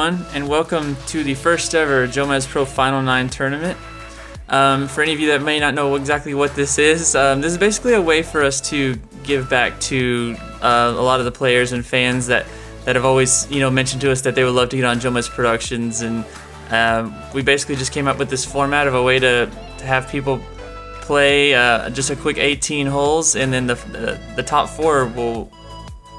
everyone, and welcome to the first ever JomezPro Final 9 tournament. For any of you that may not know exactly what this is basically a way for us to give back to a lot of the players and fans that have always, mentioned to us that they would love to get on Jomez Productions, and we basically just came up with this format of a way to have people play just a quick 18 holes, and then the top 4 will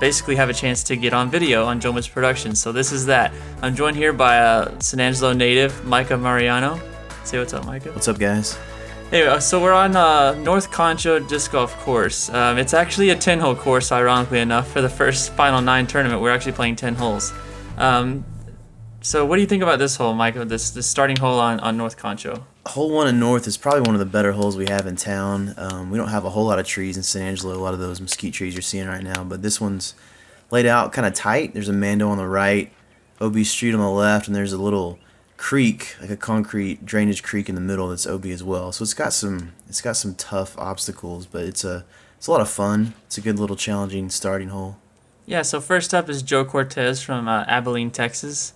basically have a chance to get on video on Jomez Productions. So this is that. I'm joined here by San Angelo native Micah Mariano. Say what's up, Micah. What's up, guys? Anyway, so we're on North Concho Disc Golf Course. It's actually a 10-hole course, ironically enough. For the first Final 9 tournament, we're actually playing 10 holes. So what do you think about this hole, Micah, this starting hole on North Concho? Hole 1 in North is probably one of the better holes we have in town. We don't have a whole lot of trees in San Angelo, a lot of those mesquite trees you're seeing right now, but this one's laid out kind of tight. There's a Mando on the right, OB Street on the left, and there's a little creek, like a concrete drainage creek in the middle that's OB as well. So it's got some tough obstacles, but it's a lot of fun. It's a good little challenging starting hole. Yeah, so first up is Joe Cortez from Abilene, Texas.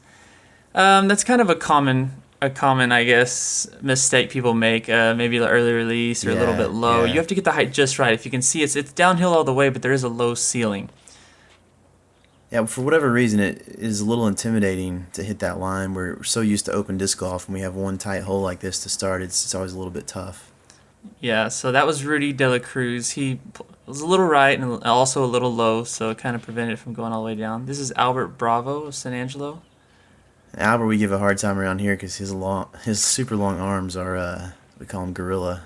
That's kind of a common, I guess, mistake people make. Maybe the early release or a little bit low. Yeah. You have to get the height just right. If you can see, it's downhill all the way, but there is a low ceiling. Yeah, for whatever reason, it is a little intimidating to hit that line. We're so used to open disc golf, and we have one tight hole like this to start. It's always a little bit tough. Yeah, so that was Rudy De La Cruz. He was a little right and also a little low, so it kind of prevented it from going all the way down. This is Albert Bravo of San Angelo. Albert, we give a hard time around here because his super long arms are, we call him gorilla.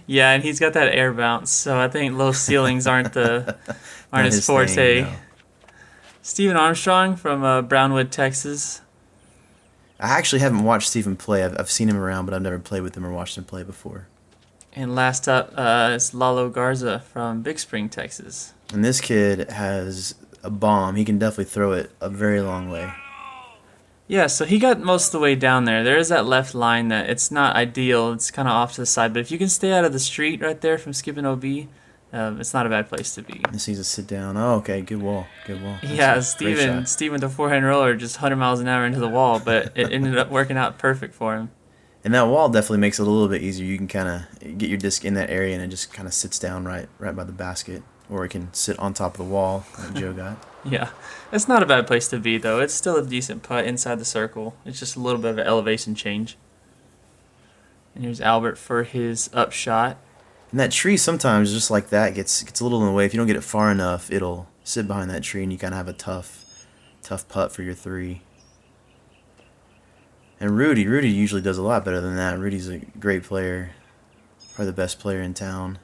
Yeah, and he's got that air bounce, so I think low ceilings aren't his forte. Thing, no. Stephen Armstrong from Brownwood, Texas. I actually haven't watched Stephen play. I've seen him around, but I've never played with him or watched him play before. And last up is Lalo Garza from Big Spring, Texas. And this kid has a bomb. He can definitely throw it a very long way. Yeah, so he got most of the way down there. There is that left line that it's not ideal. It's kind of off to the side. But if you can stay out of the street right there from skipping OB, it's not a bad place to be. This needs to sit down. Oh, okay. Good wall. Good wall. Yeah, Steven the forehand roller just 100 miles an hour into the wall, but it ended up working out perfect for him. And that wall definitely makes it a little bit easier. You can kind of get your disc in that area, and it just kind of sits down right by the basket. Or it can sit on top of the wall like Joe got. Yeah, it's not a bad place to be, though. It's still a decent putt inside the circle. It's just a little bit of an elevation change. And here's Albert for his up shot. And that tree sometimes, just like that, gets a little in the way. If you don't get it far enough, it'll sit behind that tree, and you kind of have a tough putt for your 3. And Rudy usually does a lot better than that. Rudy's a great player, probably the best player in town.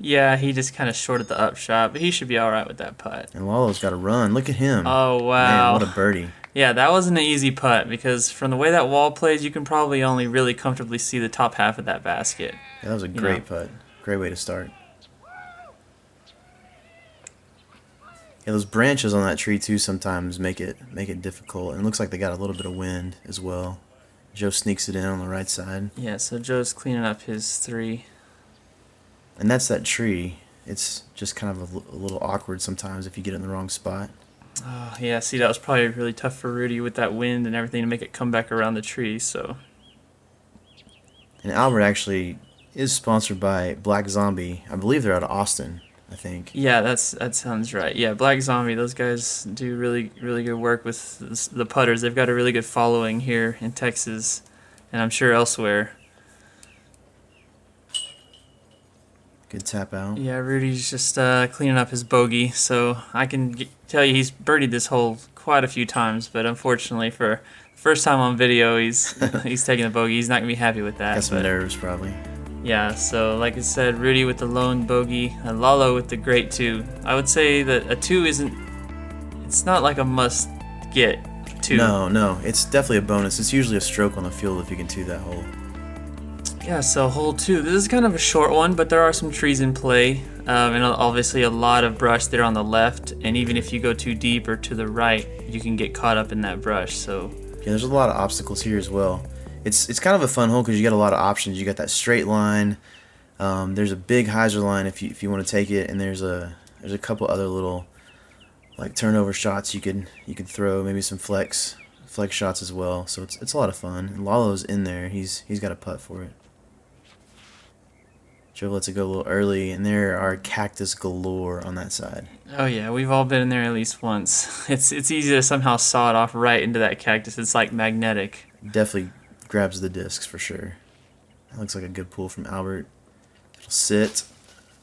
Yeah, he just kind of shorted the up shot, but he should be all right with that putt. And Lalo's got to run. Look at him. Oh, wow. Man, what a birdie. Yeah, that wasn't an easy putt because from the way that wall plays, you can probably only really comfortably see the top half of that basket. Yeah, that was a great putt. Great way to start. Yeah, those branches on that tree, too, sometimes make it difficult. And it looks like they got a little bit of wind as well. Joe sneaks it in on the right side. Yeah, so Joe's cleaning up his 3. And that's that tree. It's just kind of a little awkward sometimes if you get it in the wrong spot. Oh, yeah, see, that was probably really tough for Rudy with that wind and everything to make it come back around the tree, so. And Albert actually is sponsored by Black Zombie. I believe they're out of Austin, I think. Yeah, that sounds right. Yeah, Black Zombie, those guys do really, really good work with the putters. They've got a really good following here in Texas, and I'm sure elsewhere. Good tap out. Yeah, Rudy's just cleaning up his bogey, so I can tell you he's birdied this hole quite a few times, but unfortunately for the first time on video, he's taking the bogey. He's not going to be happy with that. Got some nerves, probably. Yeah, so like I said, Rudy with the lone bogey, and Lalo with the great 2. I would say that a 2 it's not like a must-get 2. No, it's definitely a bonus. It's usually a stroke on the field if you can 2 that hole. Yeah, so hole 2. This is kind of a short one, but there are some trees in play, and obviously a lot of brush there on the left. And even if you go too deep or to the right, you can get caught up in that brush. So yeah, there's a lot of obstacles here as well. It's kind of a fun hole because you got a lot of options. You got that straight line. There's a big hyzer line if you want to take it, and there's a couple other little like turnover shots you could throw, maybe some flex flex shots as well, so it's a lot of fun. And Lalo's in there. He's got a putt for it. Joe lets it go a little early, and there are cactus galore on that side. Oh yeah, we've all been in there at least once. It's easy to somehow saw it off right into that cactus. It's like magnetic. Definitely grabs the discs for sure. That looks like a good pull from Albert. It'll sit.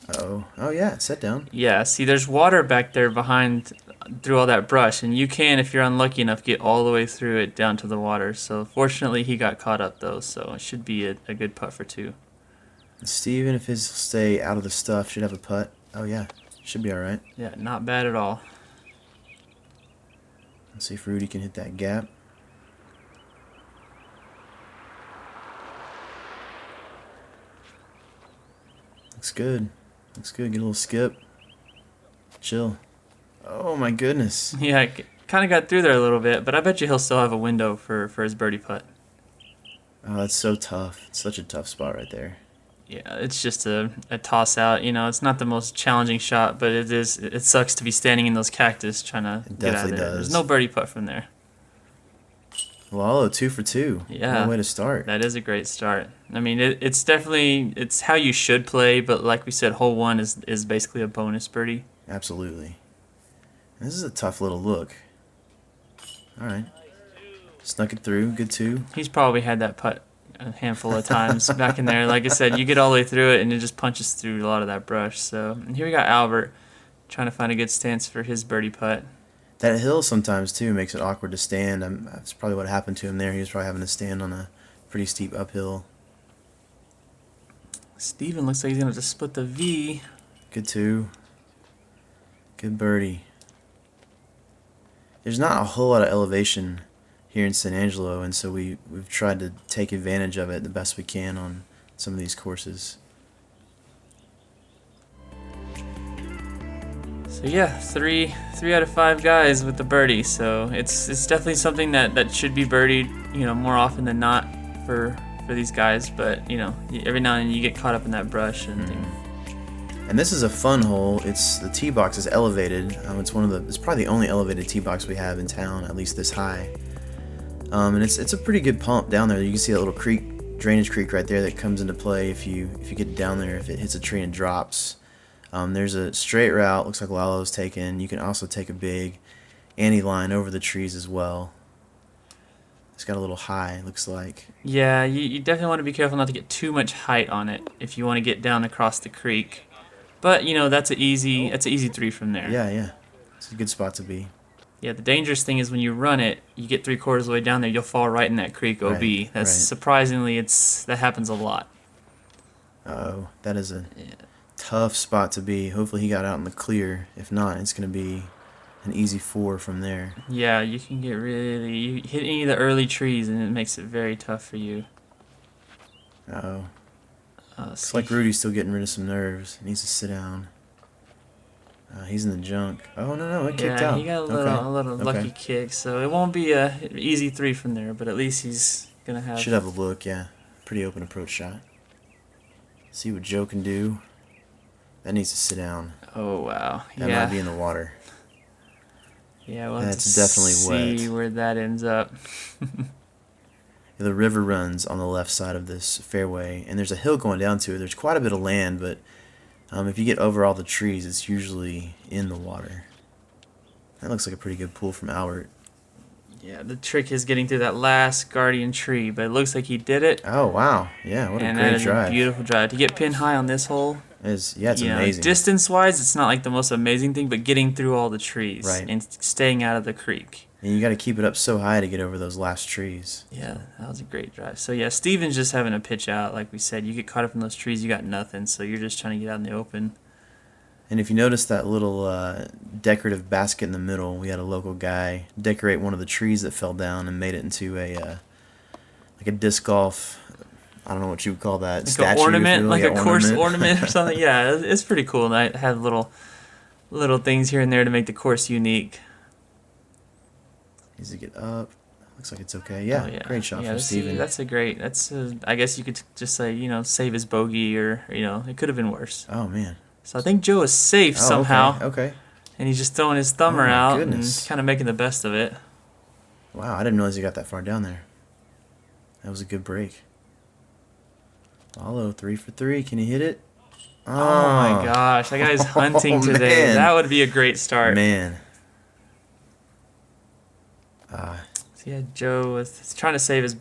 Uh-oh. Oh yeah, it set down. Yeah, see there's water back there behind through all that brush, and you can, if you're unlucky enough, get all the way through it down to the water. So fortunately he got caught up though, so it should be a good putt for 2. Steven, if his stay out of the stuff, should have a putt. Oh yeah, should be alright. Yeah, not bad at all. Let's see if Rudy can hit that gap. Looks good. Looks good. Get a little skip. Chill. Oh my goodness. Yeah, kind of got through there a little bit, but I bet you he'll still have a window for his birdie putt. Oh, that's so tough. It's such a tough spot right there. Yeah, it's just a toss out. You know, it's not the most challenging shot, but it is. It sucks to be standing in those cactus trying to get out of there. Does. There's no birdie putt from there. Lalo, 2 for 2. Yeah, what a way to start. That is a great start. I mean, it's definitely how you should play, but like we said, hole 1 is basically a bonus birdie. Absolutely. This is a tough little look. All right, snuck it through. Good 2. He's probably had that putt a handful of times back in there. Like I said, you get all the way through it, and it just punches through a lot of that brush. So and here we got Albert trying to find a good stance for his birdie putt. That hill sometimes too makes it awkward to stand. That's probably what happened to him there. He was probably having to stand on a pretty steep uphill. Steven looks like he's going to have to split the V. Good 2. Good birdie. There's not a whole lot of elevation here in San Angelo, and so we've tried to take advantage of it the best we can on some of these courses. So yeah, three out of 5 guys with the birdie. So it's definitely something that should be birdied, you know, more often than not for these guys. But you know, every now and then you get caught up in that brush and. And this is a fun hole. The tee box is elevated. It's probably the only elevated tee box we have in town, at least this high. And it's a pretty good pump down there. You can see that little drainage creek right there that comes into play if you get down there, if it hits a tree and drops. There's a straight route, looks like Lalo's taken. You can also take a big ante line over the trees as well. It's got a little high, looks like. Yeah, you definitely want to be careful not to get too much height on it if you want to get down across the creek. But you know, that's an easy 3 from there. Yeah. It's a good spot to be. Yeah, the dangerous thing is when you run it, you get 3/4 of the way down there, you'll fall right in that creek OB. That's surprisingly, that happens a lot. Uh-oh, that is a tough spot to be. Hopefully he got out in the clear. If not, it's going to be an easy 4 from there. Yeah, you can get you hit any of the early trees and it makes it very tough for you. Uh-oh. Looks like Rudy's still getting rid of some nerves. He needs to sit down. He's in the junk. Oh, no, it kicked out. Yeah, he got a little lucky kick, so it won't be a easy 3 from there, but at least he's going to have... Should have a look, yeah. Pretty open approach shot. See what Joe can do. That needs to sit down. Oh, wow. That might be in the water. Yeah, we'll That's have to definitely see where that ends up. The river runs on the left side of this fairway, and there's a hill going down to it. There's quite a bit of land, but if you get over all the trees, it's usually in the water. That looks like a pretty good pull from Albert. Yeah, the trick is getting through that last guardian tree, but it looks like he did it. Oh, wow. Yeah, what a great drive. And that is a beautiful drive. To get pin high on this hole, it's amazing. Distance-wise, it's not like the most amazing thing, but getting through all the trees and staying out of the creek. And you got to keep it up so high to get over those last trees. Yeah, that was a great drive. So, yeah, Steven's just having a pitch out. Like we said, you get caught up in those trees, you got nothing. So you're just trying to get out in the open. And if you notice that little decorative basket in the middle, we had a local guy decorate one of the trees that fell down and made it into a disc golf. I don't know what you would call that. Like statue, an ornament, like a course ornament. ornament or something. Yeah, it's pretty cool. And I have little things here and there to make the course unique. Needs to get up. Looks like it's okay. Yeah, great shot from Steven. I guess you could just say, save his bogey or, it could have been worse. Oh, man. So I think Joe is safe somehow. Okay. And he's just throwing his thumber out and kind of making the best of it. Wow, I didn't realize he got that far down there. That was a good break. Lalo, 3 for 3. Can he hit it? Oh my gosh, that guy's hunting today. Man. That would be a great start. Man. So yeah, Joe was trying to save his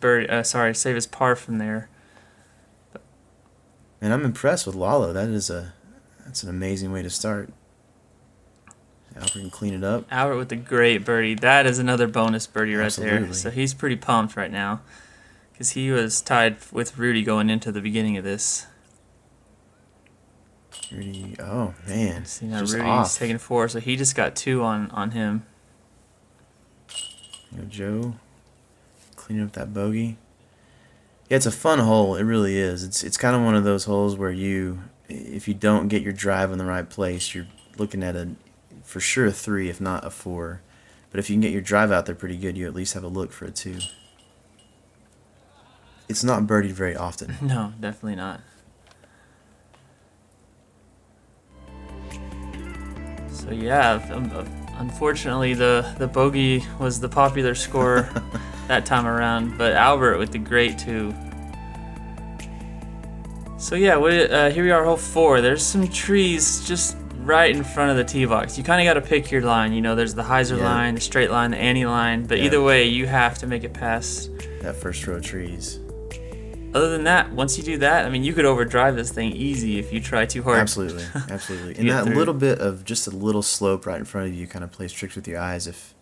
save his par from there. And I'm impressed with Lalo. That's an amazing way to start. Albert can clean it up. Albert with a great birdie. That is another bonus birdie right Absolutely. there. So he's pretty pumped right now because he was tied with Rudy going into the beginning of this. Rudy, oh man, See now just Rudy's off. taking 4, so he just got 2 on him. Joe, cleaning up that bogey. Yeah, it's a fun hole. It really is. It's kind of one of those holes where if you don't get your drive in the right place, you're looking at for sure a 3, if not a 4. But if you can get your drive out there pretty good, you at least have a look for a 2. It's not birdied very often. No, definitely not. So yeah, unfortunately the bogey was the popular score that time around, but Albert with the great 2. So yeah, here we are, hole 4. There's some trees just right in front of the tee box. You kind of got to pick your line. You know, there's the hyzer line, the straight line, the Annie line, but either way, you have to make it past that first row of trees. Other than that, once you do that, I mean, you could overdrive this thing easy if you try too hard. Absolutely, absolutely. And that little bit of just a little slope right in front of you kind of plays tricks with your eyes if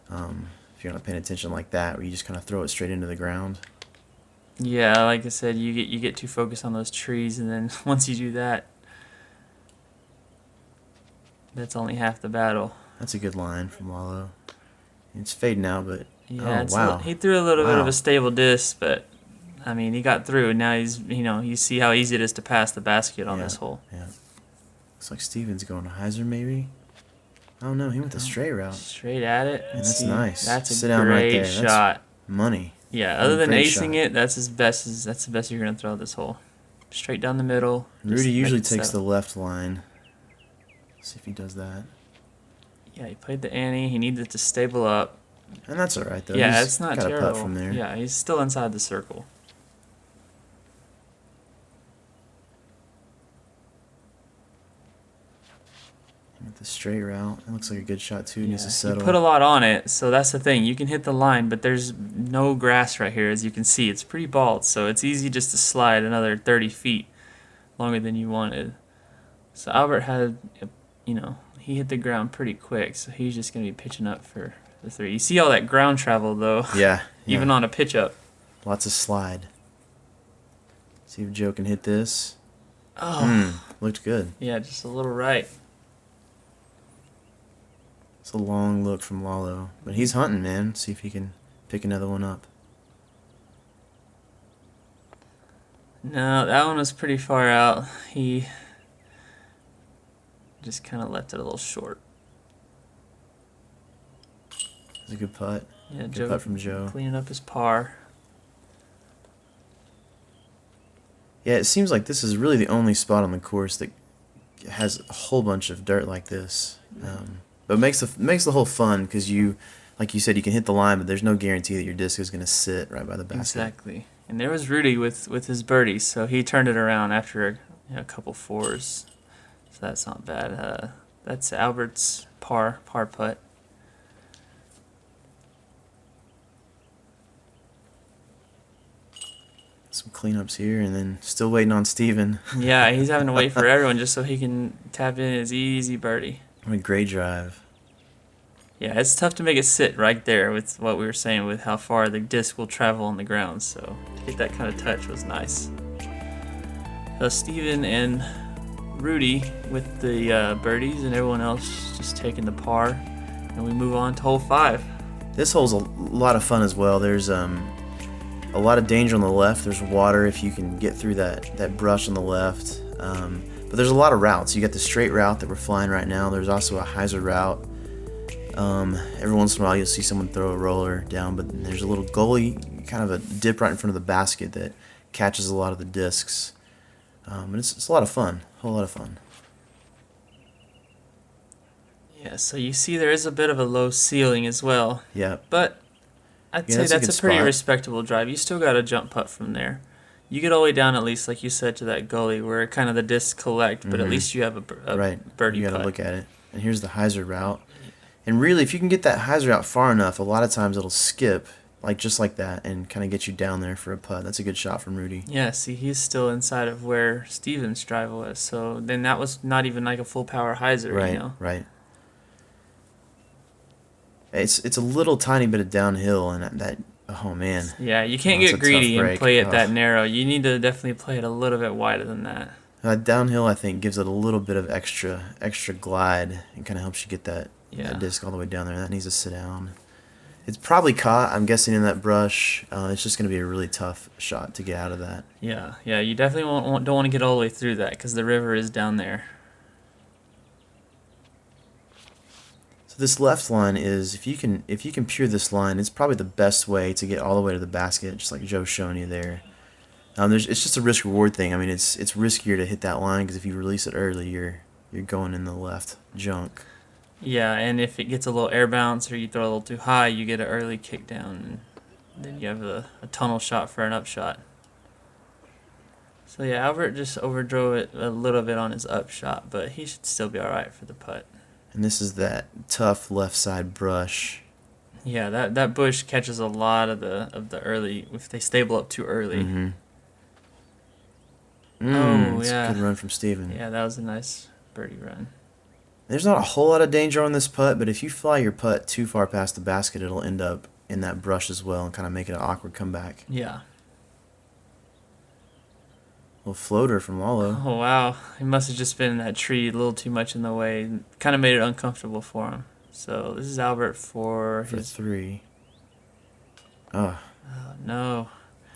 you're not paying attention like that, where you just kind of throw it straight into the ground. Yeah, like I said, you get too focused on those trees, and then once you do that, that's only half the battle. That's a good line from Lalo. It's fading out, but yeah, wow. He threw a little bit of a stable disc, but I mean, he got through, and now you see how easy it is to pass the basket on this hole. Yeah. Looks like Steven's going to hyzer, maybe. Oh no, he went the straight route. Straight at it. Man, that's nice. That's a great shot. That's money. Yeah, other than acing shot. it, that's the best you're gonna throw this hole. Straight down the middle. Rudy usually takes the left line. Let's see if he does that. Yeah, he played the Annie. He needed to stable up. And that's all right though. Yeah, He's it's not got terrible. a putt from there. Yeah, he's still inside the circle. With the straight route, it looks like a good shot too. Needs to settle. You put a lot on it, so that's the thing. You can hit the line, but there's no grass right here, as you can see. It's pretty bald, so it's easy just to slide another 30 feet longer than you wanted. So Albert had, he hit the ground pretty quick, so he's just going to be pitching up for the 3. You see all that ground travel, though. Yeah. Even on a pitch up. Lots of slide. See if Joe can hit this. Oh. Looked good. Yeah, just a little right. It's a long look from Lalo. But he's hunting, man. See if he can pick another one up. No, that one was pretty far out. He just kind of left it a little short. It's a good putt. Yeah, Good putt from Joe. Cleaning up his par. Yeah, it seems like this is really the only spot on the course that has a whole bunch of dirt like this. But it makes the hole fun because like you said, you can hit the line, but there's no guarantee that your disc is going to sit right by the basket. Exactly. And there was Rudy with his birdie, so he turned it around after a couple 4s. So that's not bad. That's Albert's par putt. Some cleanups here, and then still waiting on Steven. Yeah, he's having to wait for everyone just so he can tap in his easy birdie. What a great drive. Yeah, it's tough to make it sit right there with what we were saying with how far the disc will travel on the ground. So to get that kind of touch was nice. So Steven and Rudy with the birdies, and everyone else just taking the par. And we move on to hole 5. This hole's a lot of fun as well. There's a lot of danger on the left. There's water if you can get through that brush on the left. But there's a lot of routes. You got the straight route that we're flying right now. There's also a hyzer route. Every once in a while you'll see someone throw a roller down, but there's a little gully, kind of a dip right in front of the basket that catches a lot of the discs. And it's a lot of fun, a whole lot of fun. Yeah, so you see there is a bit of a low ceiling as well. Yeah. But I'd Yeah, say that's a that's good a pretty spot. respectable drive. You still got a jump putt from there. You get all the way down at least, like you said, to that gully where kind of the discs collect, but at least you have a Right. birdie You got to putt. look at it. And here's the hyzer route. And really, if you can get that hyzer out far enough, a lot of times it'll skip, like just like that, and kind of get you down there for a putt. That's a good shot from Rudy. Yeah, see, he's still inside of where Steven's drive was, so then that was not even like a full power hyzer, Right, you know? right. It's a little tiny bit of downhill, and that oh man. Yeah, you can't That's get a greedy tough and break. play it that Ugh. narrow. You need to definitely play it a little bit wider than that. Downhill, I think, gives it a little bit of extra glide and kind of helps you get that disc all the way down there. That needs to sit down. It's probably caught, I'm guessing, in that brush. It's just going to be a really tough shot to get out of that. Yeah, you definitely don't want to get all the way through that because the river is down there. So this left line is, if you can pure this line, it's probably the best way to get all the way to the basket, just like Joe's showing you there. It's just a risk reward thing. I mean, it's riskier to hit that line because if you release it early, you're going in the left junk. Yeah, and if it gets a little air bounce or you throw a little too high, you get an early kick down, and then you have a tunnel shot for an upshot. So yeah, Albert just overdrove it a little bit on his upshot, but he should still be all right for the putt. And this is that tough left side brush. Yeah, that bush catches a lot of the early if they stable up too early. Mm-hmm. It's a good run from Steven. Yeah, that was a nice birdie run. There's not a whole lot of danger on this putt, but if you fly your putt too far past the basket, it'll end up in that brush as well and kind of make it an awkward comeback. Yeah. Little floater from Lalo. Oh, wow. He must have just been in that tree a little too much in the way. Kind of made it uncomfortable for him. So this is Albert for his... 3. Oh, no.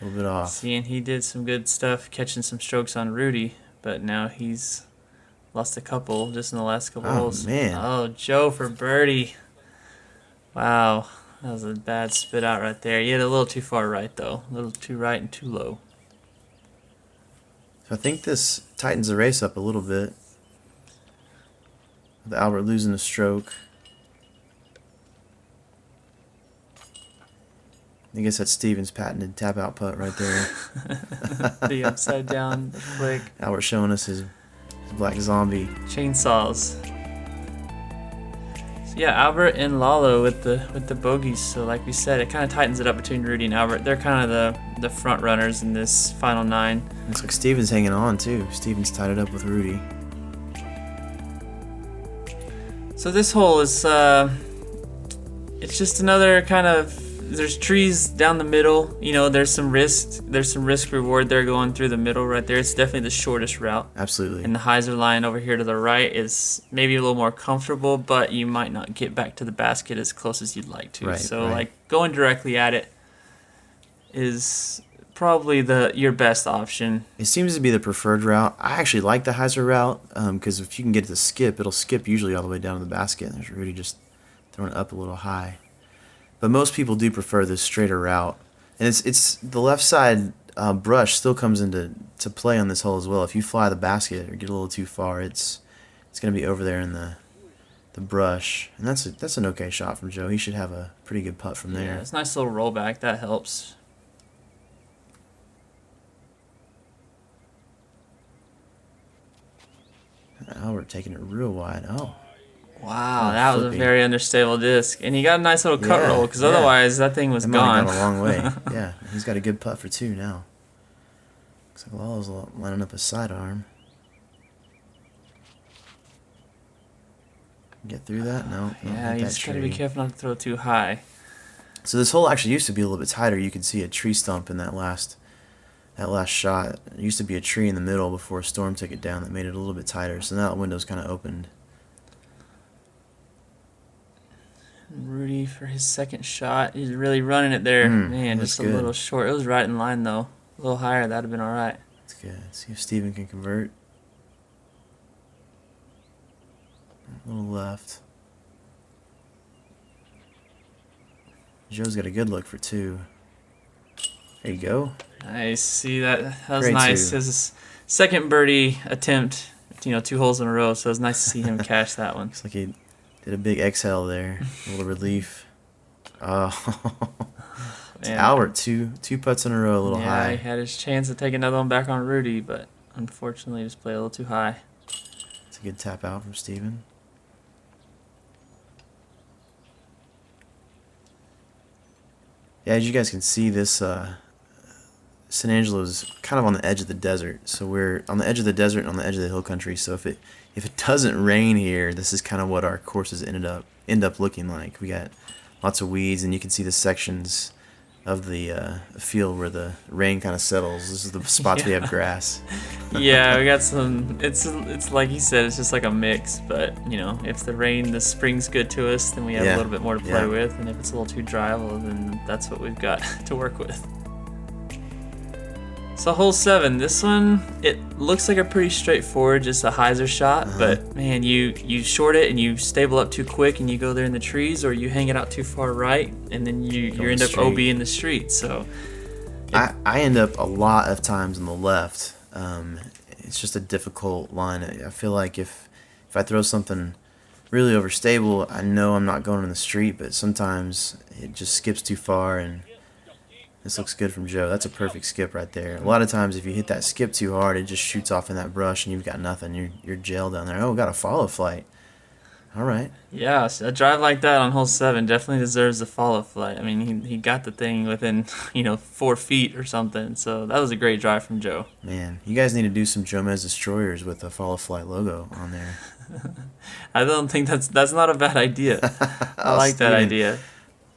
a little bit off. See, and he did some good stuff catching some strokes on Rudy, but now he's lost a couple just in the last couple holes. Oh, man. Oh, Joe for birdie. Wow. That was a bad spit out right there. He hit a little too far right, though. A little too right and too low. So I think this tightens the race up a little bit. With Albert losing a stroke. I guess that's Steven's patented tap out putt right there. The upside down flick. Albert showing us his black zombie. Chainsaws. So yeah, Albert and Lalo with the bogeys. So like we said, it kind of tightens it up between Rudy and Albert. They're kind of the front runners in this final 9. Looks like Steven's hanging on too. Steven's tied it up with Rudy. So this hole is it's just another kind of, there's trees down the middle. You know, there's some risk reward there going through the middle right there. It's definitely the shortest route. Absolutely. And the hyzer line over here to the right is maybe a little more comfortable, but you might not get back to the basket as close as you'd like to. Right, So right. like going directly at it is probably your best option. It seems to be the preferred route. I actually like the hyzer route because if you can get it to skip, it'll skip usually all the way down to the basket. There's Rudy just throwing it up a little high. But most people do prefer this straighter route. And it's the left side brush still comes into play on this hole as well. If you fly the basket or get a little too far, it's going to be over there in the brush. And that's an okay shot from Joe. He should have a pretty good putt from there. Yeah, it's a nice little rollback. That helps. Albert taking it real wide. Oh. Wow, that was a flippy. very understable disc. And he got a nice little cut Yeah, roll because yeah. otherwise that thing was That might gone. have gone a long way. Yeah, he's got a good putt for 2 now. Looks like Lalo's lining up a sidearm. Get through that? No. Yeah, you just got to be careful not to throw too high. So this hole actually used to be a little bit tighter. You could see a tree stump in that last shot. There used to be a tree in the middle before a storm took it down that made it a little bit tighter. So now that window's kind of opened. Rudy for his second shot. He's really running it there. Man, that's just a good. little short. It was right in line, though. A little higher, that would have been all right. That's good. See if Steven can convert. A little left. Joe's got a good look for 2. There you go. Nice. See, that was Great nice. 2. His second birdie attempt, 2 holes in a row, so it was nice to see him cash that one. Looks like he did a big exhale there. A little relief. Oh. Man. Albert, two putts in a row, a little high. He had his chance to take another one back on Rudy, but unfortunately just played a little too high. It's a good tap out from Steven. Yeah, as you guys can see, this San Angelo is kind of on the edge of the desert. So we're on the edge of the desert and on the edge of the hill country. So if it doesn't rain here, this is kind of what our courses end up looking like. We got lots of weeds, and you can see the sections of the field where the rain kind of settles. This is the spots we have grass. Yeah, we got some. It's like you said, it's just like a mix. But if the rain this spring's good to us, then we have a little bit more to play with. And if it's a little too dry, well, then that's what we've got to work with. So hole 7, this one, it looks like a pretty straightforward, just a hyzer shot, but man, you short it and you stable up too quick and you go there in the trees, or you hang it out too far right and then you end up OB in the street. So I end up a lot of times on the left. It's just a difficult line. I feel like if I throw something really overstable, I know I'm not going in the street, but sometimes it just skips too far. And this looks good from Joe. That's a perfect skip right there. A lot of times if you hit that skip too hard, it just shoots off in that brush and you've got nothing. You're jailed down there. Oh, got a FollowFlight. All right. Yeah, so a drive like that on hole 7 definitely deserves a FollowFlight. I mean, he got the thing within 4 feet or something. So that was a great drive from Joe. Man, you guys need to do some Jomez destroyers with the FollowFlight logo on there. I don't think that's not a bad idea. I like that idea.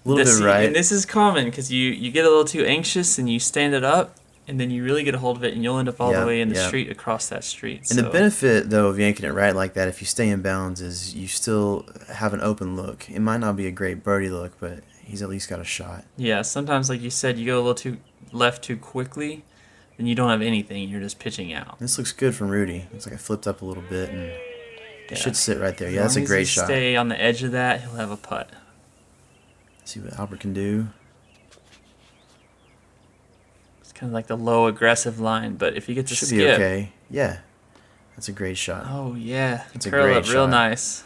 A little bit right. And this is common because you get a little too anxious and you stand it up, and then you really get a hold of it, and you'll end up all the way in the street, across that street. And the benefit, though, of yanking it right like that, if you stay in bounds, is you still have an open look. It might not be a great birdie look, but he's at least got a shot. Yeah, sometimes, like you said, you go a little too left too quickly, and you don't have anything. You're just pitching out. This looks good from Rudy. Looks like I flipped up a little bit, and it should sit right there. Yeah, that's a great shot. Stay on the edge of that, he'll have a putt. See what Albert can do. It's kind of like the low aggressive line, but if you get to skip, be okay. Yeah, that's a great shot. Oh yeah, that's a curl great up shot. Real nice.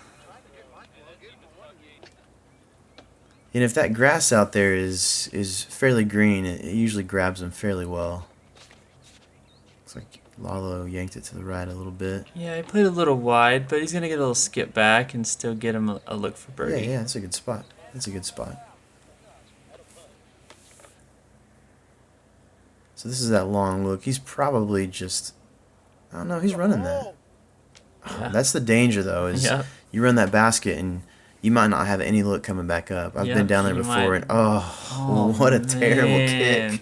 And if that grass out there is fairly green, it usually grabs them fairly well. Looks like Lalo yanked it to the right a little bit. Yeah, he played a little wide, but he's gonna get a little skip back and still get him a look for birdie. Yeah, that's a good spot. That's a good spot. So this is that long look. He's probably just, I don't know, he's running that. Yeah. That's the danger, though, is you run that basket and you might not have any look coming back up. I've been down there before, and what a terrible kick.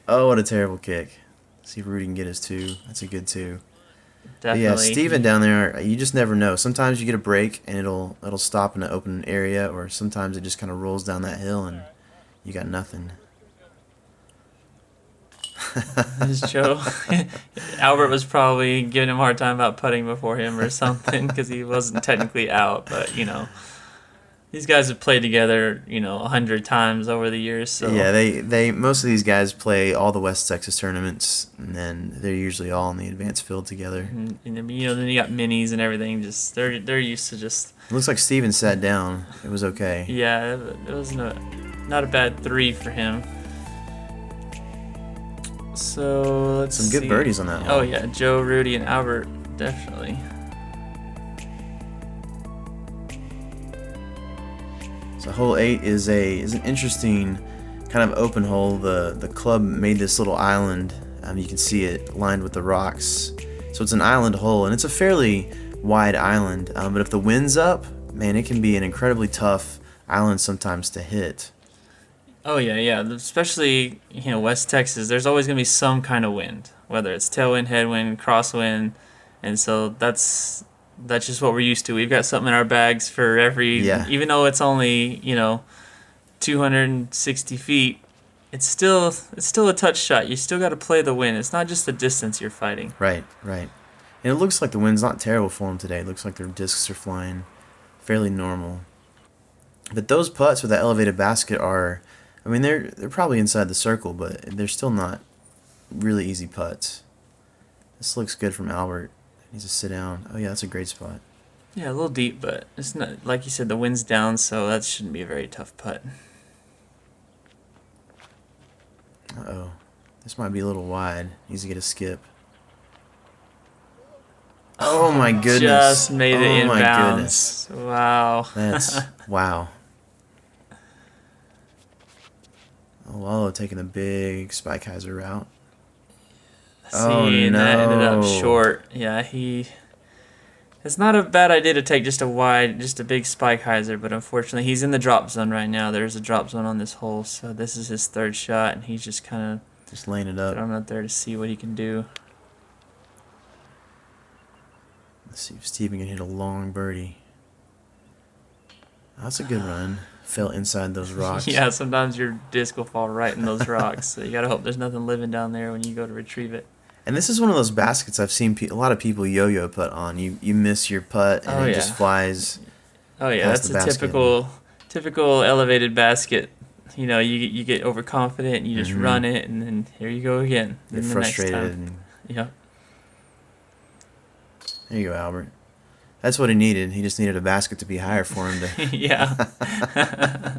Oh, what a terrible kick. See if Rudy can get his 2. That's a good 2. Definitely. But yeah, Steven down there, you just never know. Sometimes you get a break and it'll stop in an open area, or sometimes it just kind of rolls down that hill and you got nothing. This is Joe. Albert was probably giving him a hard time about putting before him or something because he wasn't technically out. But these guys have played together 100 times over the years. So yeah, they most of these guys play all the West Texas tournaments, and then they're usually all in the advanced field together. And then you got minis and everything. Just they're used to just. It looks like Steven sat down. It was okay. Yeah, it was not a bad 3 for him. So let's some good birdies on that hole. Oh yeah, Joe, Rudy, and Albert definitely. So hole 8 is an interesting kind of open hole. The club made this little island. You can see it lined with the rocks. So it's an island hole, and it's a fairly wide island. But if the wind's up, man, it can be an incredibly tough island sometimes to hit. Oh yeah, especially West Texas. There's always gonna be some kind of wind, whether it's tailwind, headwind, crosswind, and so that's just what we're used to. We've got something in our bags for every. Even though it's only 260 feet, it's still a touch shot. You still got to play the wind. It's not just the distance you're fighting. Right. And it looks like the wind's not terrible for them today. It looks like their discs are flying fairly normal. But those putts with that elevated basket are. I mean, they're probably inside the circle, but they're still not really easy putts. This looks good from Albert. He needs to sit down. Oh, yeah, that's a great spot. Yeah, a little deep, but it's not, like you said, the wind's down, so that shouldn't be a very tough putt. Uh-oh. This might be a little wide. Needs to get a skip. Oh my goodness. Just made it oh my inbounds. Goodness. Wow. That's wow. Oh, Lalo taking the big Spike Heiser route. See, and that ended up short. Yeah, it's not a bad idea to take just a big Spike Heiser, but unfortunately he's in the drop zone right now. There's a drop zone on this hole, so this is his third shot, and he's just kind of just laying it up. Throwing out there to see what he can do. Let's see if Steven can hit a long birdie. That's a good run. Fell inside those rocks. Yeah, sometimes your disc will fall right in those rocks, so you gotta hope there's nothing living down there when you go to retrieve it. And this is one of those baskets I've seen a lot of people yo-yo putt on. You miss your putt and it just flies. Oh yeah, that's a typical elevated basket. You know, you get overconfident and you just run it, and then here you go again. You're frustrated. Yeah. There you go, Albert. That's what he needed. He just needed a basket to be higher for him to. Yeah.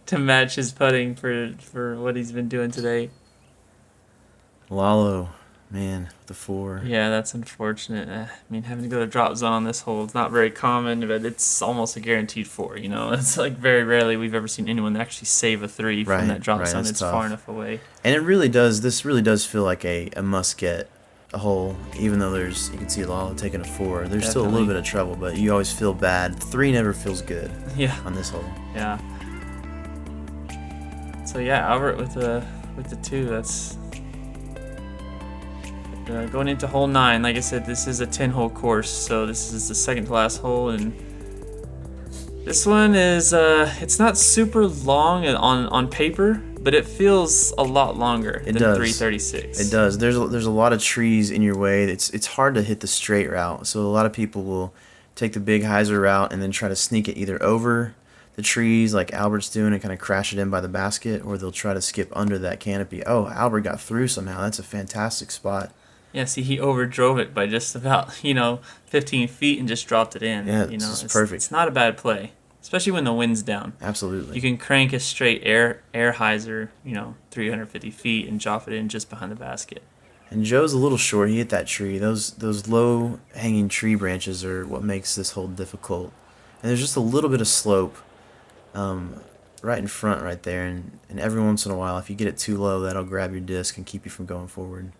To match his putting for what he's been doing today. Lalo, man, with the 4. Yeah, that's unfortunate. I mean, having to go to drop zone on this hole is not very common, but it's almost a guaranteed 4. You know, it's like very rarely we've ever seen anyone actually save a 3 from that drop zone. It's tough. Far enough away. And it really does. This really does feel like a must get. A hole, even though you can see Lalo taking a 4. There's still a little bit of trouble, but you always feel bad. 3 never feels good. Yeah. On this hole. Yeah. So yeah, Albert with the 2. That's going into hole 9. Like I said, this is a 10-hole course, so this is the second to last hole, and this one is it's not super long on paper, but it feels a lot longer than 336. It does. There's a lot of trees in your way. It's hard to hit the straight route. So a lot of people will take the big hyzer route and then try to sneak it either over the trees like Albert's doing and kind of crash it in by the basket, or they'll try to skip under that canopy. Oh, Albert got through somehow. That's a fantastic spot. Yeah, see, he overdrove it by just about 15 feet and just dropped it in. Yeah, it's perfect. It's not a bad play. Especially when the wind's down. Absolutely. You can crank a straight air hyzer, 350 feet and drop it in just behind the basket. And Joe's a little short. He hit that tree. Those low hanging tree branches are what makes this hole difficult. And there's just a little bit of slope right in front right there. And every once in a while, if you get it too low, that'll grab your disc and keep you from going forward.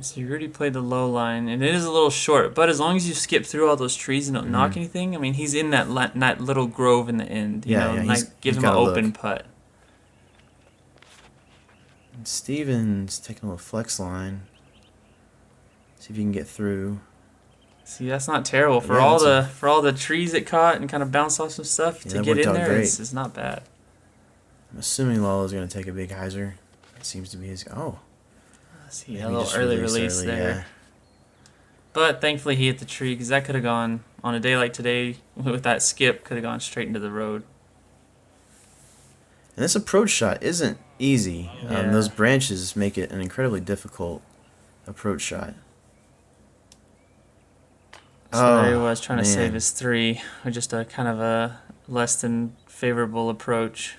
So you already played the low line, and it is a little short, but as long as you skip through all those trees and don't knock anything, I mean, he's in that little grove in the end. You know, give him an open putt. And Steven's taking a little flex line. See if you can get through. See, that's not terrible for all the trees it caught and kind of bounced off some stuff to get in there. It's not bad. I'm assuming Lalo's going to take a big hyzer. It seems to be his. Oh. See, a little early release there. Yeah. But thankfully he hit the tree, because that could have gone, on a day like today, with that skip, could have gone straight into the road. And this approach shot isn't easy. Yeah. Those branches make it an incredibly difficult approach shot. So there he was trying to save his 3 with just a kind of a less than favorable approach.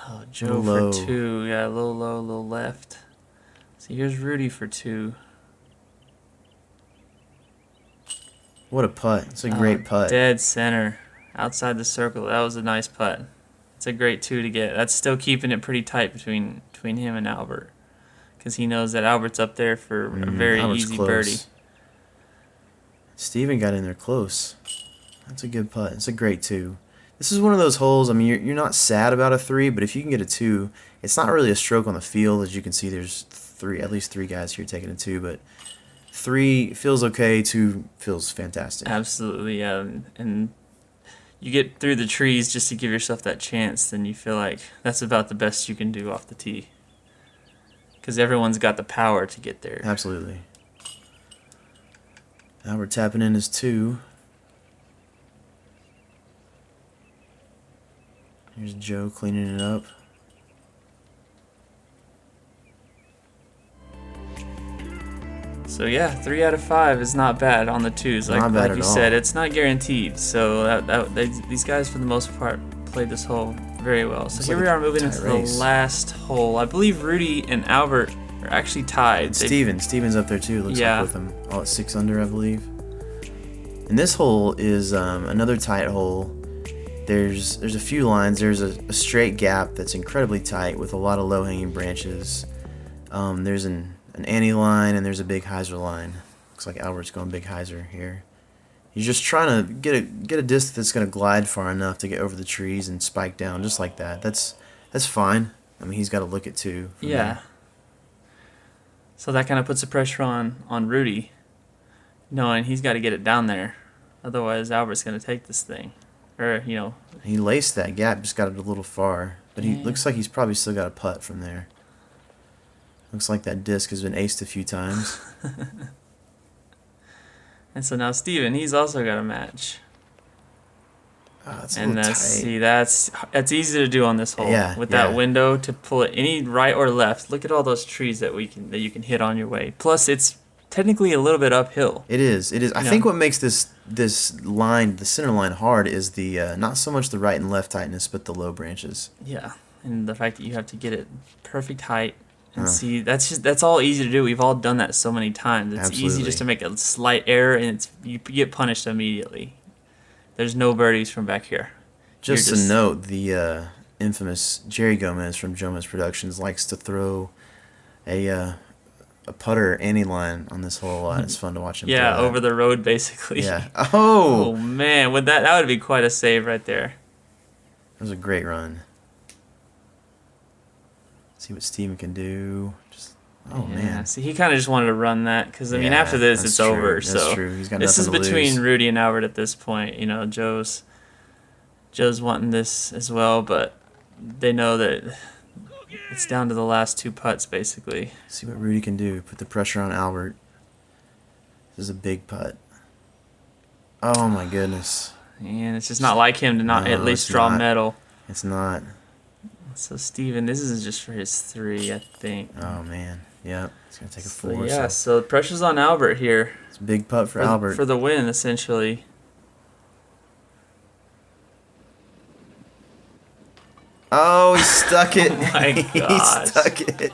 Oh, Joe for 2. Yeah, a little low, a little left. So here's Rudy for 2. What a putt. It's a great putt. Dead center. Outside the circle. That was a nice putt. It's a great 2 to get. That's still keeping it pretty tight between him and Albert, because he knows that Albert's up there for a very easy birdie. Steven got in there close. That's a good putt. It's a great 2. This is one of those holes, I mean, you're not sad about a 3, but if you can get a 2, it's not really a stroke on the field. As you can see, there's at least 3 guys here taking a 2, but 3 feels okay, 2 feels fantastic. Absolutely, yeah. And you get through the trees just to give yourself that chance, then you feel like that's about the best you can do off the tee, because everyone's got the power to get there. Absolutely. Now we're tapping in his 2. Here's Joe cleaning it up. So yeah, 3 out of 5 is not bad on the 2s. Like you said, it's not guaranteed. So these guys, for the most part, played this hole very well. So Looks here like we are moving tight into race. the last hole. I believe Rudy and Albert are actually tied. Steven's up there too. Looks Yeah. like with them all at 6 under, I believe. And this hole is another tight hole. There's a few lines. There's a straight gap that's incredibly tight with a lot of low-hanging branches. There's an ante line and there's a big hyzer line. Looks like Albert's going big hyzer here. He's just trying to get a disc that's going to glide far enough to get over the trees and spike down just like that. That's fine. I mean, he's got to look it too. Yeah. there. So that kind of puts the pressure on Rudy, knowing he's got to get it down there. Otherwise, Albert's going to take this thing. Or, you know. He laced that gap, just got it a little far. But he looks like he's probably still got a putt from there. Looks like that disc has been aced a few times. And so now Steven, he's also got a match. It's a And little that's tight. that's easy to do on this hole. Yeah, With yeah. that window to pull it any right or left. Look at all those trees that you can hit on your way. Plus it's technically a little bit uphill. It is. I know. think what makes this line, the center line, hard is the not so much the right and left tightness, but the low branches. Yeah. And the fact that you have to get it perfect height and see that's all easy to do. We've all done that so many times. It's easy Absolutely. just to make a slight error and you get punished immediately. There's no birdies from back here. Just You're a note, the infamous Jerry Gomez from Jomez Productions likes to throw a putter ante line on this hole a lot. It's fun to watch him. Yeah, throw that. over the road basically. Yeah. Oh man, that would be quite a save right there. That was a great run. See what Steven can do. Oh Yeah, man. see, he kind of just wanted to run that because I mean, Yeah, after this, that's it's true. over. That's So true. He's got this is nothing to between lose. Rudy and Albert at this point. You know, Joe's wanting this as well, but they know that it's down to the last 2 putts basically. See what Rudy can do. Put the pressure on Albert. This is a big putt. Oh my goodness. And it's just not like him to not No, at least it's draw not. medal. It's not. So Steven, this is just for his 3, I think. Oh man. Yep. It's gonna take a So, 4. yeah, So so the pressure's on Albert here it's a big putt for Albert. for the win essentially. Oh, he stuck it. my He gosh. stuck it.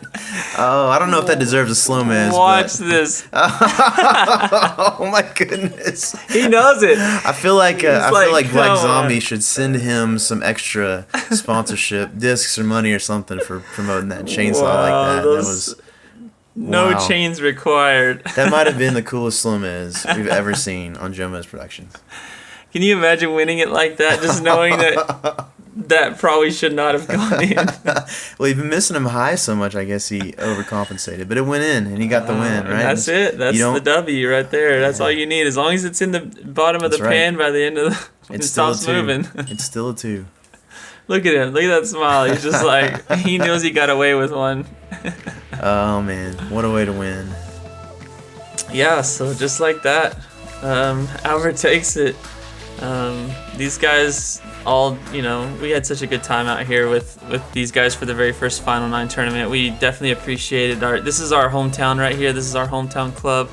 Oh, I don't know if that deserves a SloMez. Watch but... this. Oh my goodness. He knows it. I feel like He's Black "Come on." Zombie should send him some extra sponsorship, discs or money or something for promoting that chainsaw like Wow, that. those- That was No Wow. chains required. that might have been the coolest SloMez we've ever seen on Jomez Productions. Can you imagine winning it like that? Just knowing that probably should not have gone in. Well, he'd been missing him high so much, I guess he overcompensated, but it went in and he got the win, And right? that's it. That's You the don't- W right there. That's all you need. As long as it's in the bottom of That's the right. pan by the end of the when it It's still a stops 2. moving. It's still a 2. Look at him. Look at that smile. He's just like he knows he got away with one. Oh man, what a way to win. Yeah, so just like that, Albert takes it. These guys all, you know, we had such a good time out here with these guys for the very first Final 9 tournament. We definitely appreciated this is our hometown right here. This is our hometown club.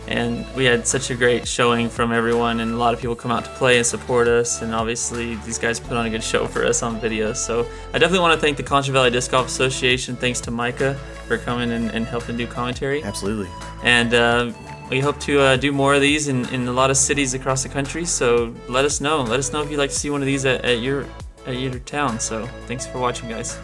And we had such a great showing from everyone, and a lot of people come out to play and support us. And obviously, these guys put on a good show for us on video. So I definitely want to thank the Concho Valley Disc Golf Association. Thanks to Micah for coming and helping do commentary. Absolutely. And we hope to do more of these in a lot of cities across the country. So let us know. Let us know if you'd like to see one of these at your town. So thanks for watching, guys.